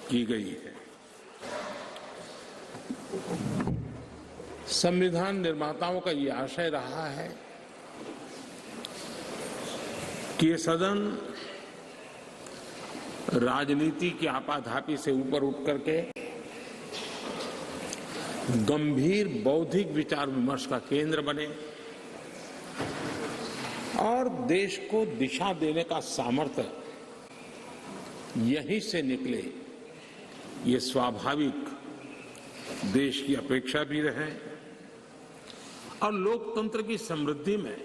की गई है। संविधान निर्माताओं का ये आशय रहा है कि ये सदन राजनीति की आपाधापी से ऊपर उठ करके गंभीर बौद्धिक विचार विमर्श का केंद्र बने और देश को दिशा देने का सामर्थ्य यहीं से निकले, ये स्वाभाविक देश की अपेक्षा भी रहे और लोकतंत्र की समृद्धि में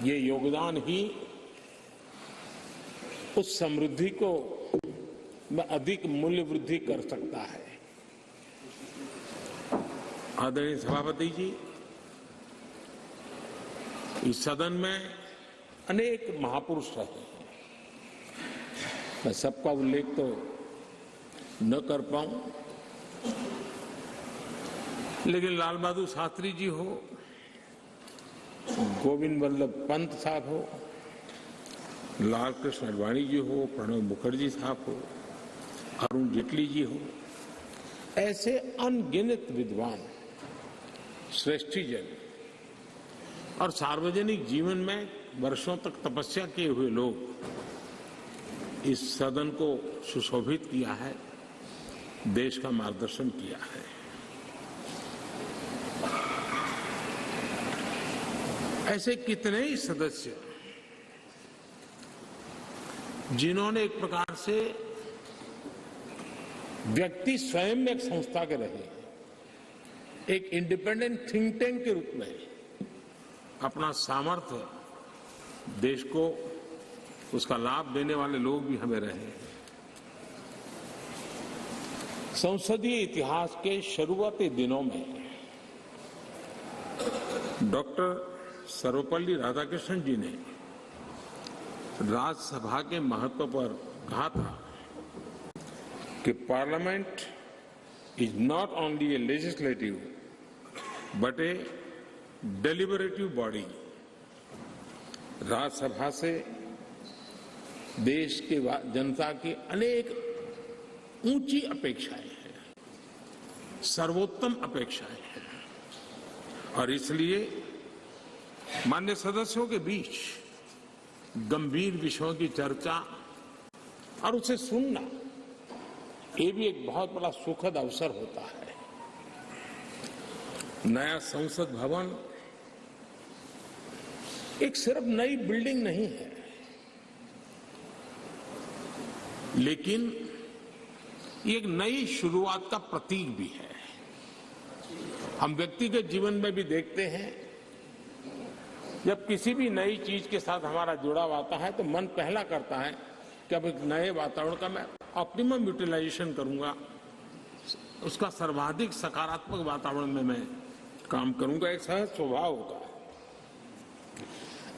ये योगदान ही उस समृद्धि को में अधिक मूल्य वृद्धि कर सकता है। आदरणीय सभापति जी, इस सदन में अनेक महापुरुष रहे हैं। मैं सबका उल्लेख तो न कर पाऊं, लेकिन लाल बहादुर शास्त्री जी हो, गोविंद वल्लभ पंत साहब हो, लाल कृष्ण आडवाणी जी हो, प्रणब मुखर्जी साहब हो, अरुण जेटली जी हो, ऐसे अनगिनत विद्वान श्रेष्ठीजन और सार्वजनिक जीवन में वर्षों तक तपस्या किए हुए लोग इस सदन को सुशोभित किया है, देश का मार्गदर्शन किया है। ऐसे कितने ही सदस्य जिन्होंने एक प्रकार से व्यक्ति स्वयं में एक संस्था के रहे, एक इंडिपेंडेंट थिंक टैंक के रूप में अपना सामर्थ्य देश को उसका लाभ देने वाले लोग भी हमें रहे हैं। संसदीय इतिहास के शुरुआती दिनों में डॉक्टर सर्वपल्ली राधाकृष्णन जी ने राज्यसभा के महत्व पर कहा था कि parliament is not only A legislative but A deliberative body. Rajya Sabha से देश के जनता की अनेक ऊंची अपेक्षाएं हैं, सर्वोत्तम अपेक्षाएं हैं और इसलिए मान्य सदस्यों के बीच गंभीर विषयों की चर्चा और उसे सुनना, ये भी एक बहुत बड़ा सुखद अवसर होता है। नया संसद भवन एक सिर्फ नई बिल्डिंग नहीं है, लेकिन ये एक नई शुरुआत का प्रतीक भी है। हम व्यक्तिगत जीवन में भी देखते हैं, जब किसी भी नई चीज के साथ हमारा जुड़ाव आता है तो मन पहला करता है कि अब एक नए वातावरण का मैं ऑप्टिमम यूटिलाइजेशन करूंगा, उसका सर्वाधिक सकारात्मक वातावरण में मैं काम करूंगा, एक सहज स्वभाव होता है।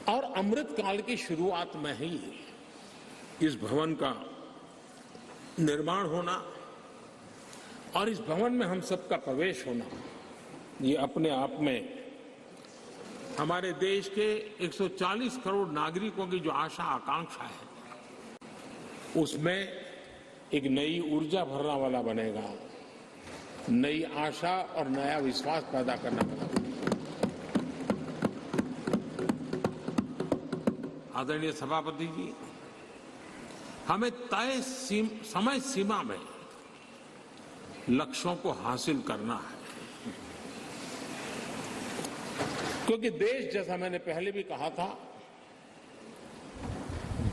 और अमृत काल की शुरुआत में ही इस भवन का निर्माण होना और इस भवन में हम सबका प्रवेश होना, ये अपने आप में हमारे देश के 140 करोड़ नागरिकों की जो आशा आकांक्षा है, उसमें एक नई ऊर्जा भरने वाला बनेगा, नई आशा और नया विश्वास पैदा करने वाला बनेगा। आदरणीय सभापति जी, हमें तय समय सीमा में लक्ष्यों को हासिल करना है, क्योंकि देश, जैसा मैंने पहले भी कहा था,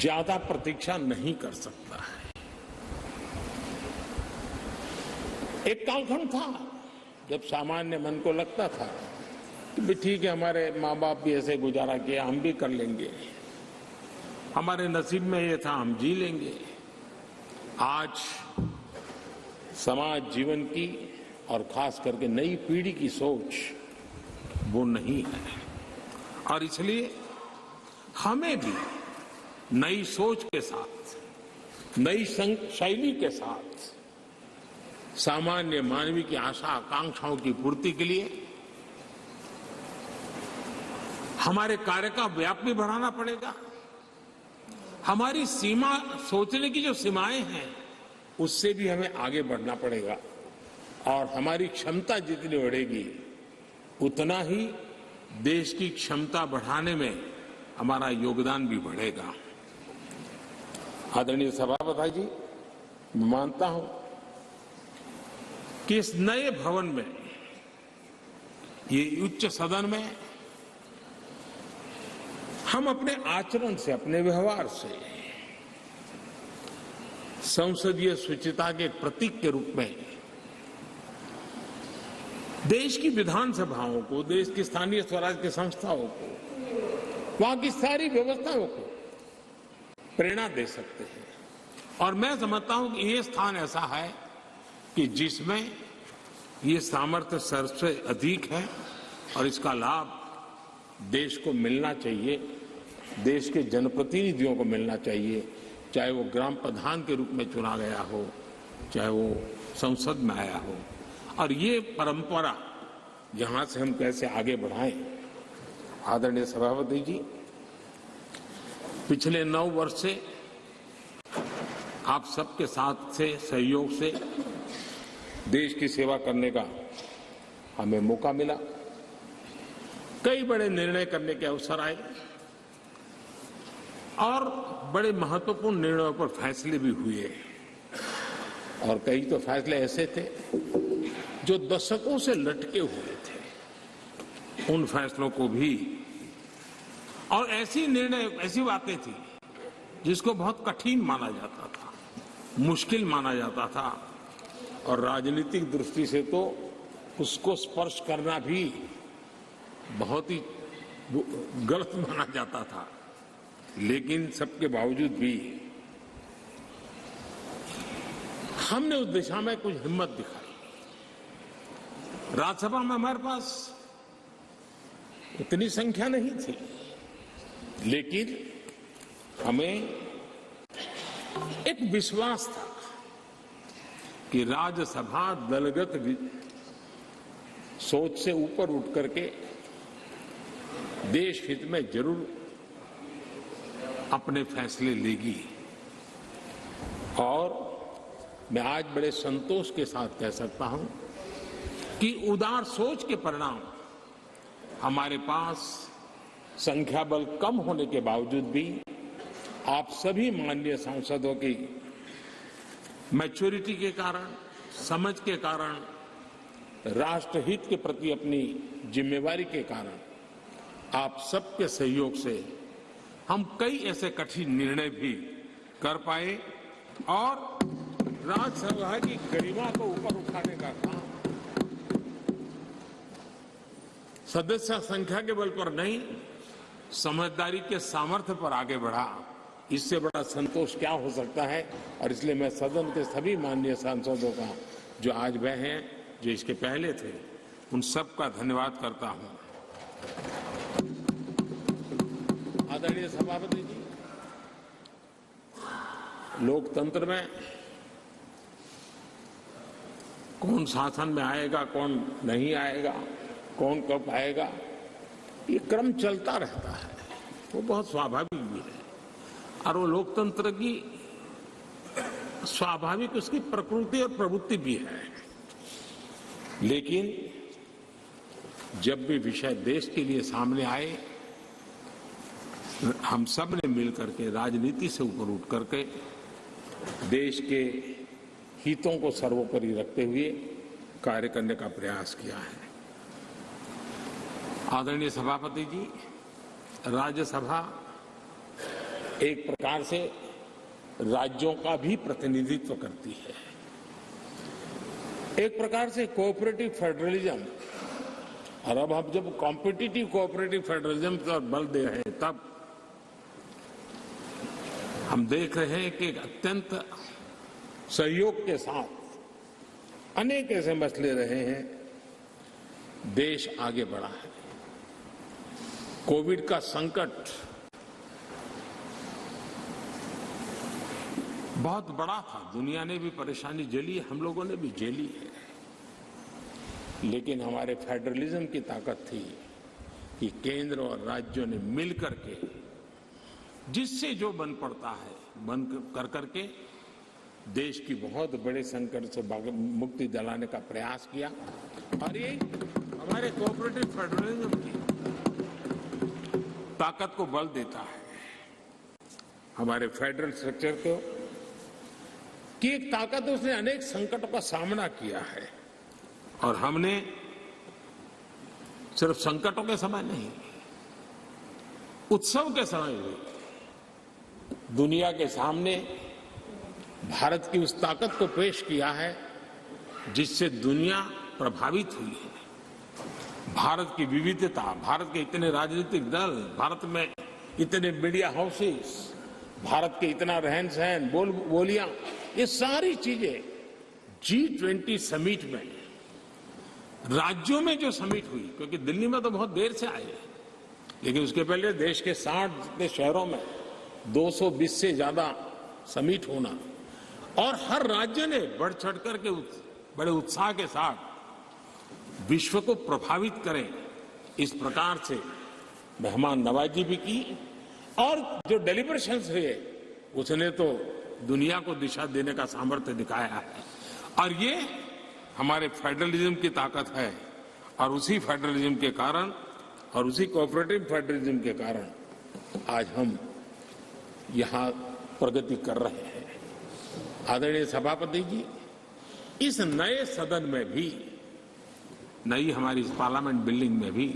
ज्यादा प्रतीक्षा नहीं कर सकता है। एक कालखंड था जब सामान्य मन को लगता था कि ठीक है, हमारे माँ बाप भी ऐसे गुजारा किया, हम भी कर लेंगे, हमारे नसीब में ये था, हम जी लेंगे। आज समाज जीवन की और खास करके नई पीढ़ी की सोच वो नहीं है और इसलिए हमें भी नई सोच के साथ, नई शैली के साथ सामान्य मानवीय की आशा आकांक्षाओं की पूर्ति के लिए हमारे कार्य का व्याप भी बढ़ाना पड़ेगा। हमारी सीमा, सोचने की जो सीमाएं हैं, उससे भी हमें आगे बढ़ना पड़ेगा और हमारी क्षमता जितनी बढ़ेगी उतना ही देश की क्षमता बढ़ाने में हमारा योगदान भी बढ़ेगा। आदरणीय सभापति जी, मैं मानता हूं कि इस नए भवन में, ये उच्च सदन में हम अपने आचरण से, अपने व्यवहार से संसदीय शुचिता के एक प्रतीक के रूप में देश की विधानसभाओं को, देश की स्थानीय स्वराज की संस्थाओं को, वहां की सारी व्यवस्थाओं को प्रेरणा दे सकते हैं। और मैं समझता हूं कि ये स्थान ऐसा है कि जिसमें ये सामर्थ्य सबसे अधिक है और इसका लाभ देश को मिलना चाहिए, देश के जनप्रतिनिधियों को मिलना चाहिए, चाहे वो ग्राम प्रधान के रूप में चुना गया हो, चाहे वो संसद में आया हो। और ये परंपरा यहां से हम कैसे आगे बढ़ाएं। आदरणीय सभापति जी, पिछले 9 वर्ष से आप सबके साथ से, सहयोग से देश की सेवा करने का हमें मौका मिला। कई बड़े निर्णय करने के अवसर आए और बड़े महत्वपूर्ण निर्णयों पर फैसले भी हुए और कई तो फैसले ऐसे थे जो दशकों से लटके हुए थे। उन फैसलों को भी, और ऐसी बातें थी जिसको बहुत कठिन माना जाता था, मुश्किल माना जाता था और राजनीतिक दृष्टि से तो उसको स्पर्श करना भी बहुत ही गलत माना जाता था। लेकिन सबके बावजूद भी हमने उस दिशा में कुछ हिम्मत दिखाई। राज्यसभा में हमारे पास उतनी संख्या नहीं थी, लेकिन हमें एक विश्वास था कि राज्यसभा दलगत सोच से ऊपर उठ करके देश हित में जरूर अपने फैसले लेगी। और मैं आज बड़े संतोष के साथ कह सकता हूं कि उदार सोच के परिणाम हमारे पास संख्या बल कम होने के बावजूद भी आप सभी माननीय सांसदों की मैच्योरिटी के कारण, समझ के कारण, राष्ट्रहित के प्रति अपनी जिम्मेवारी के कारण, आप सबके सहयोग से हम कई ऐसे कठिन निर्णय भी कर पाए और राज्यसभा की गरिमा को ऊपर उठाने का काम सदस्य संख्या के बल पर नहीं, समझदारी के सामर्थ्य पर आगे बढ़ा। इससे बड़ा संतोष क्या हो सकता है। और इसलिए मैं सदन के सभी माननीय सांसदों का, जो आज वह हैं, जो इसके पहले थे, उन सब का धन्यवाद करता हूं। आदरणीय सभापति जी, लोकतंत्र में कौन शासन में आएगा, कौन नहीं आएगा, कौन कब आएगा, ये क्रम चलता रहता है। वो बहुत स्वाभाविक भी है और वो लोकतंत्र की स्वाभाविक उसकी प्रकृति और प्रवृत्ति भी है। लेकिन जब भी विषय देश के लिए सामने आए, हम सब ने मिलकर के राजनीति से ऊपर उठ करके देश के हितों को सर्वोपरि रखते हुए कार्य करने का प्रयास किया है। आदरणीय सभापति जी, राज्यसभा एक प्रकार से राज्यों का भी प्रतिनिधित्व करती है। एक प्रकार से कोऑपरेटिव फेडरलिज्म, और अब हम जब कॉम्पिटिटिव कोऑपरेटिव फेडरलिज्म पर बल दे रहे हैं, तब हम देख रहे हैं कि अत्यंत सहयोग के साथ अनेक ऐसे मसले रहे हैं, देश आगे बढ़ा है। कोविड का संकट बहुत बड़ा था, दुनिया ने भी परेशानी झेली, हम लोगों ने भी झेली है। लेकिन हमारे फेडरलिज्म की ताकत थी कि केंद्र और राज्यों ने मिलकर के जिससे जो बन पड़ता है, बन कर करके देश की बहुत बड़े संकट से मुक्ति दिलाने का प्रयास किया और ये हमारे कोऑपरेटिव फेडरलिज्म की ताकत को बल देता है। हमारे फेडरल स्ट्रक्चर को की एक ताकत है, उसने अनेक संकटों का सामना किया है और हमने सिर्फ संकटों के समय नहीं, उत्सव के समय भी दुनिया के सामने भारत की उस ताकत को पेश किया है जिससे दुनिया प्रभावित हुई है। भारत की विविधता, भारत के इतने राजनीतिक दल, भारत में इतने मीडिया हाउसेस, भारत के इतना रहन सहन, बोलियां, ये सारी चीजें G20 समिट में, राज्यों में जो समिट हुई, क्योंकि दिल्ली में तो बहुत देर से आए, लेकिन उसके पहले देश के 60 जितने शहरों में 220 से ज्यादा समिट होना और हर राज्य ने बढ़ चढ़ करके बड़े उत्साह के साथ विश्व को प्रभावित करें, इस प्रकार से मेहमान नवाजी भी की और जो डेलिब्रेशंस हुए उसने तो दुनिया को दिशा देने का सामर्थ्य दिखाया है और ये हमारे फेडरलिज्म की ताकत है और उसी फेडरलिज्म के कारण और उसी कोऑपरेटिव फेडरलिज्म के कारण आज हम यहां प्रगति कर रहे हैं। आदरणीय सभापति जी, इस नए सदन में भी, नई हमारी इस पार्लियामेंट बिल्डिंग में भी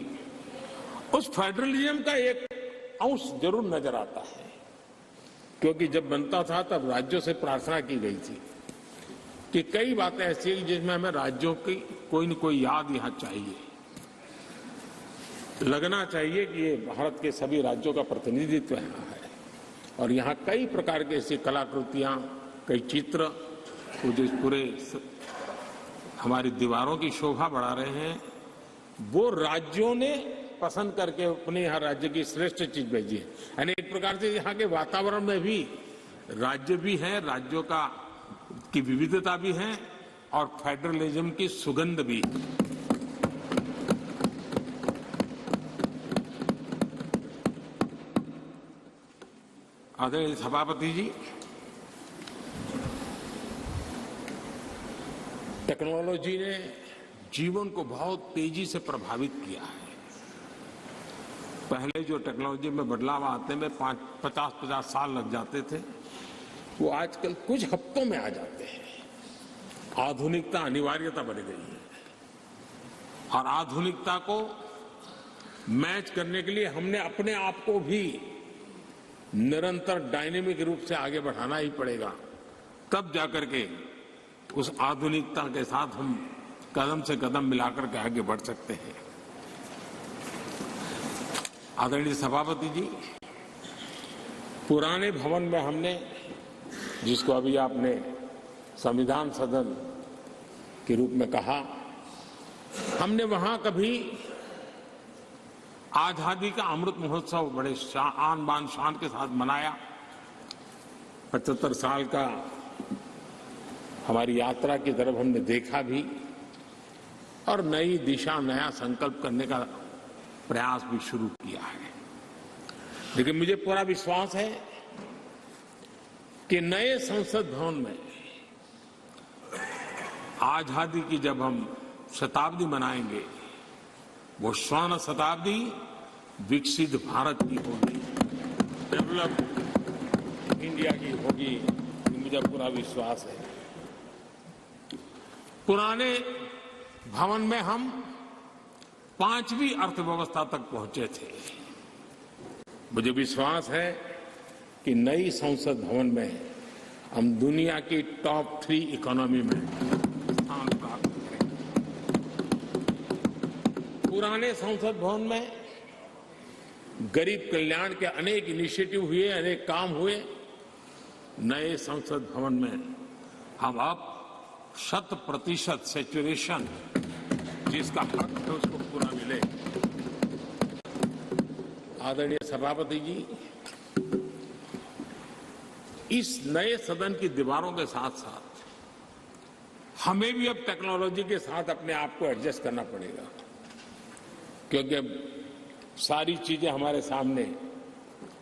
उस फेडरलिज्म का एक अंश जरूर नजर आता है, क्योंकि जब बनता था तब राज्यों से प्रार्थना की गई थी कि कई बातें ऐसी हैं जिसमें हमें राज्यों की कोई न कोई याद यहां चाहिए, लगना चाहिए कि ये भारत के सभी राज्यों का प्रतिनिधित्व यहां है और यहां कई प्रकार की ऐसी कलाकृतियां, कई चित्र जो पूरे हमारी दीवारों की शोभा बढ़ा रहे हैं, वो राज्यों ने पसंद करके अपने यहाँ राज्य की श्रेष्ठ चीज भेजी है। यानी एक प्रकार से यहाँ के वातावरण में भी राज्य भी है, राज्यों की विविधता भी है और फेडरलिज्म की सुगंध भी। आदरणीय सभापति जी, टेक्नोलॉजी ने जीवन को बहुत तेजी से प्रभावित किया है। पहले जो टेक्नोलॉजी में बदलाव आते में 50 साल लग जाते थे, वो आजकल कुछ हफ्तों में आ जाते हैं। आधुनिकता अनिवार्यता बन गई है और आधुनिकता को मैच करने के लिए हमने अपने आप को भी निरंतर डायनेमिक रूप से आगे बढ़ाना ही पड़ेगा, तब जाकर के उस आधुनिकता के साथ हम कदम से कदम मिलाकर के आगे बढ़ सकते हैं। आदरणीय सभापति जी, पुराने भवन में हमने, जिसको अभी आपने संविधान सदन के रूप में कहा, हमने वहां कभी आजादी का अमृत महोत्सव बड़े आन बान शान के साथ मनाया। 75 साल का हमारी यात्रा की तरफ हमने देखा भी और नई दिशा, नया संकल्प करने का प्रयास भी शुरू किया है। लेकिन मुझे पूरा विश्वास है कि नए संसद भवन में आजादी की जब हम शताब्दी मनाएंगे, वो स्वर्ण शताब्दी विकसित भारत की होगी, डेवलप्ड इंडिया की होगी, मुझे पूरा विश्वास है। पुराने भवन में हम 5वीं अर्थव्यवस्था तक पहुंचे थे। मुझे विश्वास है कि नई संसद भवन में हम दुनिया की टॉप 3 इकोनॉमी में स्थान प्राप्त करेंगे। पुराने संसद भवन में गरीब कल्याण के अनेक इनिशिएटिव हुए, अनेक काम हुए। नए संसद भवन में हम अब 100% सैचुरेशन जिसका हक है उसको पूरा मिले। आदरणीय सभापति जी, इस नए सदन की दीवारों के साथ साथ हमें भी अब टेक्नोलॉजी के साथ अपने आप को एडजस्ट करना पड़ेगा, क्योंकि अब सारी चीजें हमारे सामने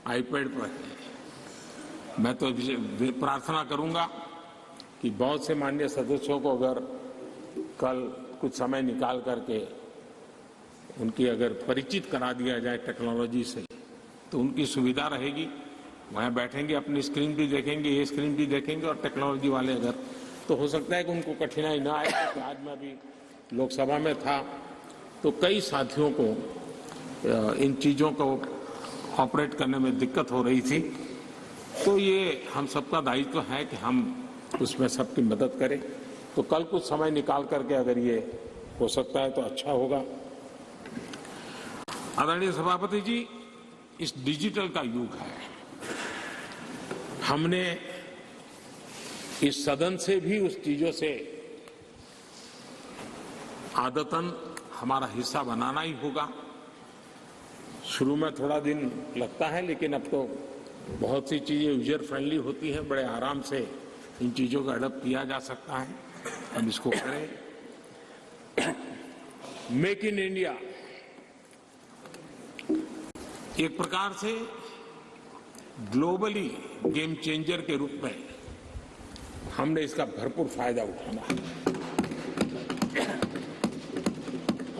आईपैड पर है। मैं तो प्रार्थना करूंगा कि बहुत से माननीय सदस्यों को अगर कल कुछ समय निकाल करके उनकी अगर परिचित करा दिया जाए टेक्नोलॉजी से तो उनकी सुविधा रहेगी। वहाँ बैठेंगे, अपनी स्क्रीन भी देखेंगे, ये स्क्रीन भी देखेंगे, और टेक्नोलॉजी वाले अगर तो हो सकता है कि उनको कठिनाई ना आए। तो आज मैं अभी लोकसभा में था तो कई साथियों को इन चीज़ों को ऑपरेट करने में दिक्कत हो रही थी। तो ये हम सबका दायित्व है कि हम उसमें सबकी मदद करें। तो कल कुछ समय निकाल करके अगर ये हो सकता है तो अच्छा होगा। आदरणीय सभापति जी, इस डिजिटल का युग है। हमने इस सदन से भी उस चीजों से आदतन हमारा हिस्सा बनाना ही होगा। शुरू में थोड़ा दिन लगता है, लेकिन अब तो बहुत सी चीजें यूजर फ्रेंडली होती हैं, बड़े आराम से इन चीजों का अडॉप्ट किया जा सकता है। हम इसको करें। मेक इन इंडिया एक प्रकार से ग्लोबली गेम चेंजर के रूप में हमने इसका भरपूर फायदा उठाना है।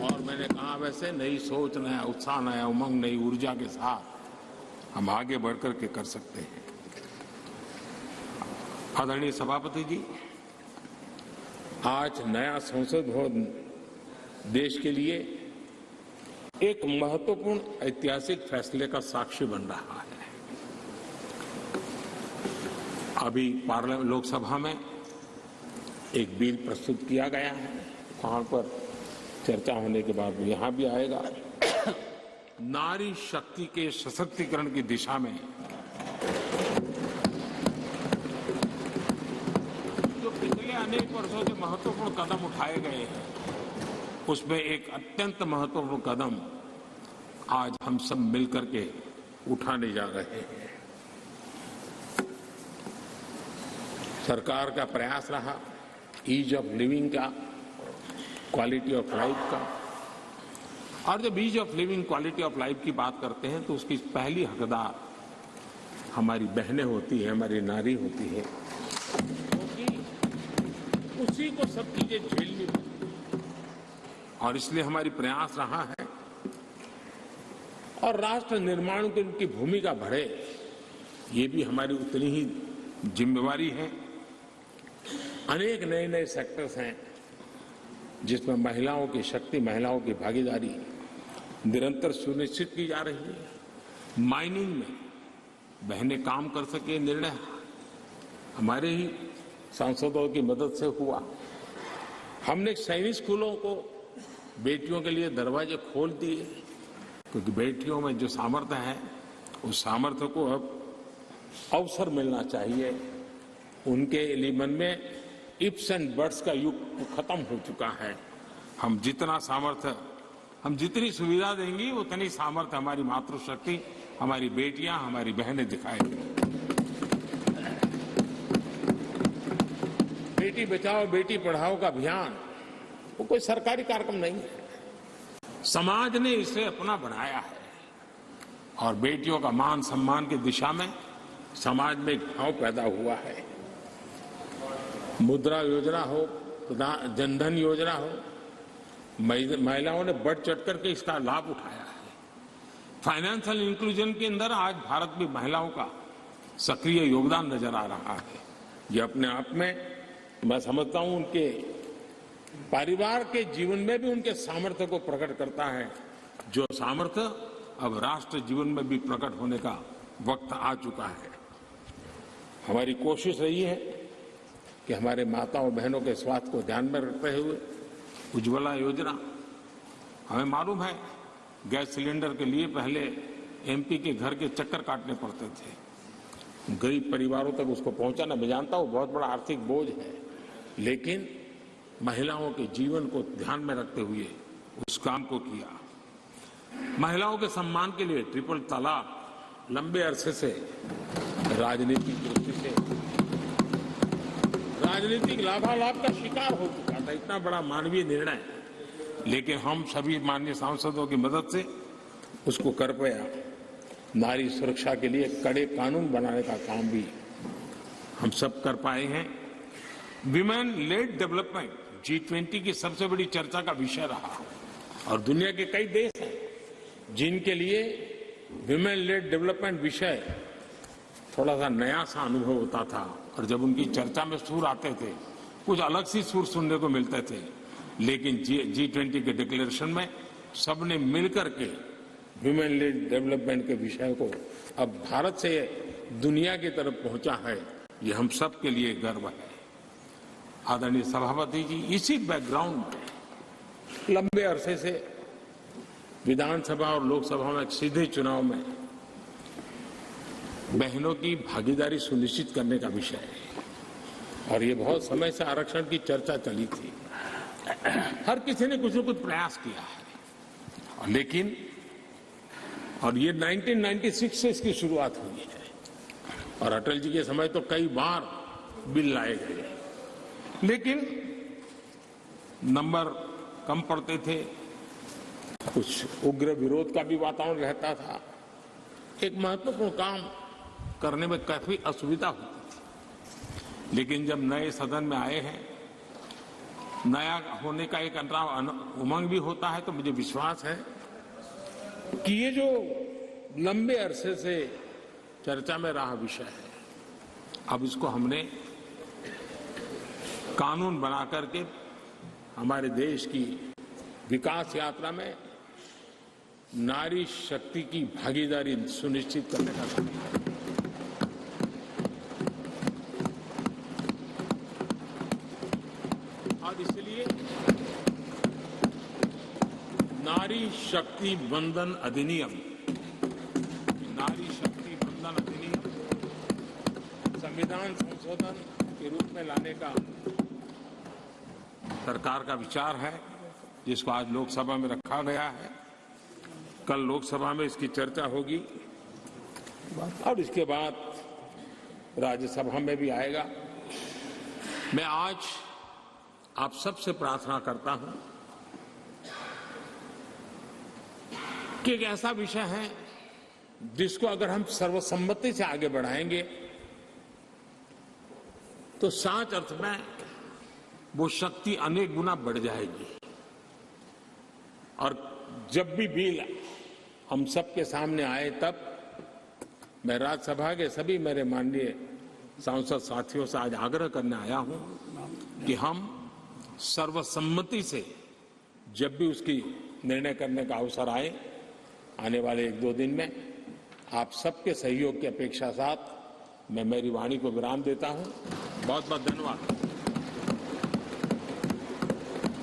और मैंने कहा, वैसे नई सोच, नया उत्साह, नया उमंग, नई ऊर्जा के साथ हम आगे बढ़कर के कर सकते हैं। आदरणीय सभापति जी, आज नया संसद भवन देश के लिए एक महत्वपूर्ण ऐतिहासिक फैसले का साक्षी बन रहा है। अभी पार्लियामेंट लोकसभा में एक बिल प्रस्तुत किया गया है, वहां पर चर्चा होने के बाद यहां भी आएगा। नारी शक्ति के सशक्तिकरण की दिशा में जो पिछले अनेक वर्षों से महत्वपूर्ण कदम उठाए गए हैं, उसमें एक अत्यंत महत्वपूर्ण कदम आज हम सब मिलकर के उठाने जा रहे हैं। सरकार का प्रयास रहा ईज ऑफ लिविंग का, क्वालिटी ऑफ लाइफ का। और जब ease of living, quality of life की बात करते हैं तो उसकी पहली हकदार हमारी बहनें होती है, हमारी नारी होती है, क्योंकि उसी को सब चीजें झेलनी पड़ती है। और इसलिए हमारी प्रयास रहा है और राष्ट्र निर्माण की उनकी भूमिका बढ़े, ये भी हमारी उतनी ही जिम्मेवारी है। अनेक नए नए सेक्टर्स हैं जिसमें महिलाओं की शक्ति, महिलाओं की भागीदारी निरंतर सुनिश्चित की जा रही है। माइनिंग में बहनें काम कर सके, निर्णय हमारे ही सांसदों की मदद से हुआ। हमने सैनिक स्कूलों को बेटियों के लिए दरवाजे खोल दिए, क्योंकि बेटियों में जो सामर्थ्य है उस सामर्थ्य को अब अवसर मिलना चाहिए। उनके लिए मन में इफ्स एंड बट्स का युग खत्म हो चुका है। हम जितना सामर्थ्य, हम जितनी सुविधा देंगी उतनी सामर्थ्य हमारी मातृशक्ति, हमारी बेटियां, हमारी बहनें दिखाएंगी। बेटी बचाओ बेटी पढ़ाओ का अभियान वो कोई सरकारी कार्यक्रम नहीं है, समाज ने इसे अपना बनाया है। और बेटियों का मान सम्मान की दिशा में समाज में एक भाव पैदा हुआ है। मुद्रा योजना हो, जनधन योजना हो, महिलाओं ने बढ़ चढ़ करके इसका लाभ उठाया है। फाइनेंशियल इंक्लूजन के अंदर आज भारत में महिलाओं का सक्रिय योगदान नजर आ रहा है। ये अपने आप में मैं समझता हूं उनके परिवार के जीवन में भी उनके सामर्थ्य को प्रकट करता है, जो सामर्थ्य अब राष्ट्र जीवन में भी प्रकट होने का वक्त आ चुका है। हमारी कोशिश रही है कि हमारे माताओं बहनों के स्वास्थ्य को ध्यान में रखते हुए उज्ज्वला योजना, हमें मालूम है गैस सिलेंडर के लिए पहले एमपी के घर के चक्कर काटने पड़ते थे, गरीब परिवारों तक उसको पहुंचाना, मैं जानता हूं बहुत बड़ा आर्थिक बोझ है, लेकिन महिलाओं के जीवन को ध्यान में रखते हुए उस काम को किया। महिलाओं के सम्मान के लिए ट्रिपल तलाक लंबे अरसे से राजनीतिक दृष्टि से राजनीतिक लाभालाभ का शिकार हो चुका था, इतना बड़ा मानवीय निर्णय, लेकिन हम सभी माननीय सांसदों की मदद से उसको कर पाया। नारी सुरक्षा के लिए कड़े कानून बनाने का काम भी हम सब कर पाए हैं। विमेन लेड डेवलपमेंट G20 की सबसे बड़ी चर्चा का विषय रहा और दुनिया के कई देश हैं जिनके लिए विमेन लेड डेवलपमेंट विषय थोड़ा सा नया सा अनुभव होता था और जब उनकी चर्चा में सुर आते थे कुछ अलग सी सुर सुनने को मिलते थे, लेकिन G20 के डिक्लेरेशन में सबने मिलकर के विमेन लेड डेवलपमेंट के विषय को अब भारत से दुनिया की तरफ पहुंचा है, ये हम सब के लिए गर्व है। आदरणीय सभापति जी, इसी बैकग्राउंड में लंबे अरसे से विधानसभा और लोकसभा में सीधे चुनाव में बहनों की भागीदारी सुनिश्चित करने का विषय है और ये बहुत समय से आरक्षण की चर्चा चली थी। हर किसी ने कुछ न कुछ प्रयास किया है, लेकिन और ये 1996 से इसकी शुरुआत हुई है और अटल जी के समय तो कई बार बिल लाए गए, लेकिन नंबर कम पड़ते थे, कुछ उग्र विरोध का भी वातावरण रहता था, एक महत्वपूर्ण काम करने में काफी असुविधा होती थी। लेकिन जब नए सदन में आए हैं, नया होने का एक उमंग भी होता है, तो मुझे विश्वास है कि ये जो लंबे अरसे से चर्चा में रहा विषय है, अब इसको हमने कानून बना करके हमारे देश की विकास यात्रा में नारी शक्ति की भागीदारी सुनिश्चित करने का काम है। और इसलिए नारी शक्ति बंधन अधिनियम संविधान संशोधन के रूप में लाने का सरकार का विचार है, जिसको आज लोकसभा में रखा गया है। कल लोकसभा में इसकी चर्चा होगी और इसके बाद राज्यसभा में भी आएगा। मैं आज आप सबसे प्रार्थना करता हूं कि एक ऐसा विषय है जिसको अगर हम सर्वसम्मति से आगे बढ़ाएंगे तो सच अर्थ में वो शक्ति अनेक गुना बढ़ जाएगी और जब भी बिल हम सबके सामने आए तब मैं राज्यसभा के सभी मेरे माननीय सांसद साथियों से आज आग्रह करने आया हूं कि हम सर्वसम्मति से जब भी उसकी निर्णय करने का अवसर आए, आने वाले 1-2 दिन में आप सबके सहयोग की अपेक्षा साथ मैं मेरी वाणी को विराम देता हूं। बहुत बहुत धन्यवाद।